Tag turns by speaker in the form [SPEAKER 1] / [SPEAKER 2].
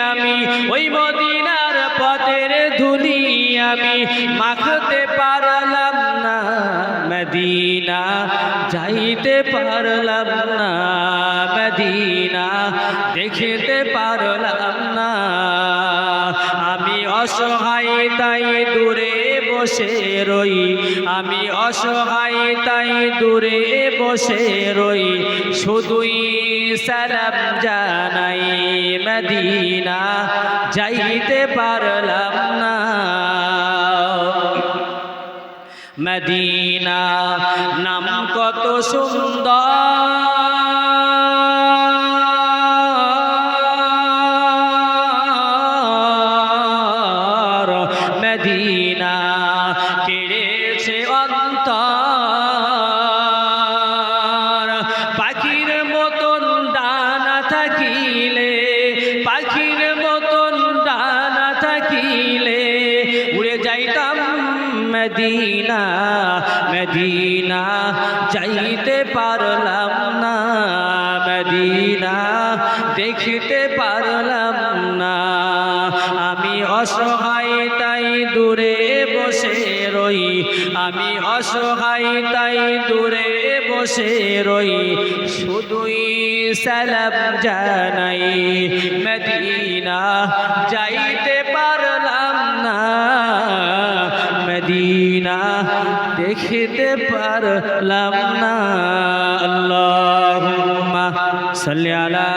[SPEAKER 1] আমি ওই মদিনার পথের ধুলি আমি মাখতে পারলাম না মদিনা যাইতে পারলাম না মদিনা দেখতে পারলাম না আমি অসহায় তাই দূরে বসে রই আমি অসহায় তাই দূরে বসে রই শুধুই সালাম জানাই মদিনা যাইতে পারলাম না মদিনা নাম কত সুন্দর মদিনা কেড়েছে অন্তর পাখির মতন ডানা থাকিলে পাখির মতন ডানা থাকিলে উড়ে যাইতাম মদিনা মদিনা যাইতে পারলাম না মদিনা দেখতে পারলাম না আমি অসহায় তাই দূরে বসে রই আমি অসহায় তাই দূরে বসে রই শুধুই সালাম জানাই মদিনা যাইতে পারলাম না মদিনা দেখতে পারলাম না আল্লাহুম্মা সাল্লি আলা